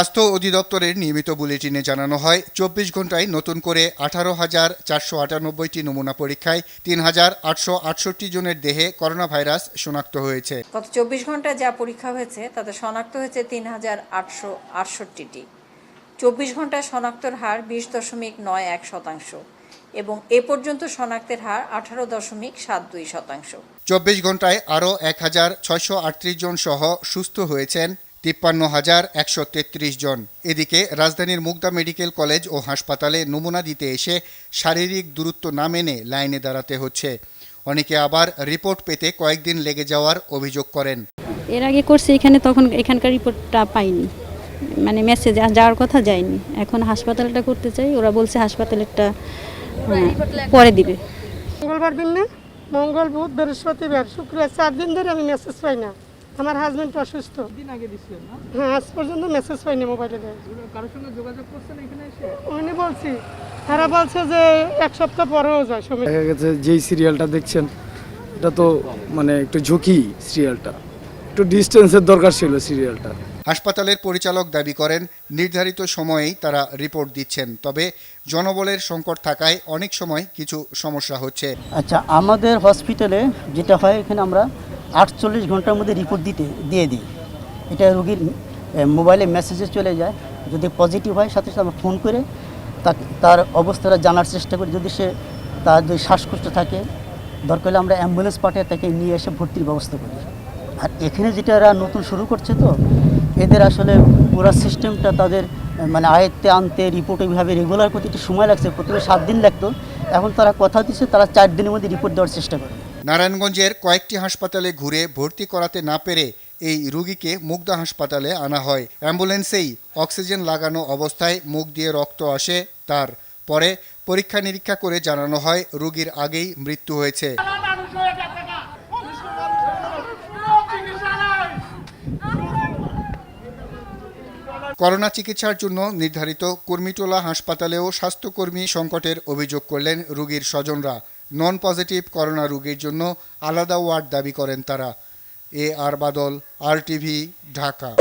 স্বাস্থ্য অধিদপ্তরের নিয়মিত বুলেটিনে জানানো হয় ২৪ ঘন্টায় নতুন করে ১৮,৪৯৮টি নমুনা পরীক্ষায় ৩,৮৬৮ জনের দেহে করোনা ভাইরাস শনাক্ত হয়েছে। গত ২৪ ঘন্টায় যা পরীক্ষা হয়েছে তাতে শনাক্ত হয়েছে ৩,৮৬৮টি। ২৪ ঘন্টায় শনাক্তের হার ২০.৯১% এবং এ পর্যন্ত শনাক্তের হার ১৮.৭২%। ২৪ ঘন্টায় আরও ১,৬৩৮ জন সহ সুস্থ হয়েছেন ৫৩,১৩৩ জন। এদিকে রাজধানীর মুগদা মেডিকেল কলেজ ও হাসপাতালে নমুনা দিতে এসে শারীরিক দূরত্ব না মেনে লাইনে দাঁড়াতে হচ্ছে। অনেকে আবার রিপোর্ট পেতে কয়েকদিন লেগে যাওয়ার অভিযোগ করেন। এর আগে করছে এখানে, তখন এখানকার রিপোর্টটা পাইনি, মানে মেসেজ যাওয়ার কথা যায়নি। এখন হাসপাতালটা করতে চাই, ওরা বলছে হাসপাতালেরটা পরে দিবে। মঙ্গলবার দিন না, মঙ্গল বুধ বৃহস্পতিবার শুক্রবার 4 দিন ধরে আমি মেসেজ পাই না। আমার হাজবেন্ড অসুস্থ। দিন আগে দিছিলেন না? হ্যাঁ, আজ পর্যন্ত মেসেজ পাইনি মোবাইলে। কারোর সঙ্গে যোগাযোগ করছেন এখানে এসে? উনি বলছি, তারা বলছে যে 1 সপ্তাহ পরেও যায় সময়। দেখা গেছে যেই সিরিয়ালটা দেখছেন এটা তো মানে একটু ঝুঁকি সিরিয়ালটা, একটু ডিস্টেন্সের দরকার ছিল সিরিয়ালটা। হাসপাতালের পরিচালক দাবি করেন নির্ধারিত সময়েই তারা রিপোর্ট দিচ্ছেন, তবে জনবলের সংকট থাকায় অনেক সময় কিছু সমস্যা হচ্ছে। আচ্ছা, আমাদের হসপিটালে যেটা হয়, এখানে আমরা 48 ঘন্টার মধ্যে রিপোর্ট দিয়ে দিই। এটা রোগীর মোবাইলে মেসেজে চলে যায়। যদি পজিটিভ হয় সাথে সাথে আমরা ফোন করে তার অবস্থাটা জানার চেষ্টা করি। যদি তার যদি শ্বাসকষ্ট থাকে, দরকার হলে আমরা অ্যাম্বুলেন্স পাঠিয়ে তাকে নিয়ে এসে ভর্তির ব্যবস্থা করি। আর এখানে যেটা এরা নতুন শুরু করছে, তো এদের আসলে পুরো সিস্টেমটা তাদের মানে আয়ত্তে আনতে রিপোর্ট ওইভাবে রেগুলার করতে একটু সময় লাগছে। প্রথমে 7 দিন লাগতো, এখন তারা কথা দিচ্ছে তারা 4 দিনের মধ্যে রিপোর্ট দেওয়ার চেষ্টা করে। নারায়ণগঞ্জের কয়েকটি হাসপাতালে ঘুরে ভর্তি করাতে না পেরে এই রোগীকে মুগদা হাসপাতালে আনা হয়। অ্যাম্বুলেন্সেই অক্সিজেন লাগানো অবস্থায় মুখ দিয়ে রক্ত আসে তার। পরে পরীক্ষা নিরীক্ষা করে জানানো হয় রোগীর আগেই মৃত্যু হয়েছে। করোনা চিকিৎসার জন্য নির্ধারিত কর্মীটোলা হাসপাতালেও স্বাস্থ্যকর্মী সংকটের অভিযোগ করলেন রোগীর স্বজনরা। নন পজিটিভ করোনা রোগীর জন্য আলাদা ওয়ার্ড দাবি করেন তারা। আর বাদল, RTV, ঢাকা।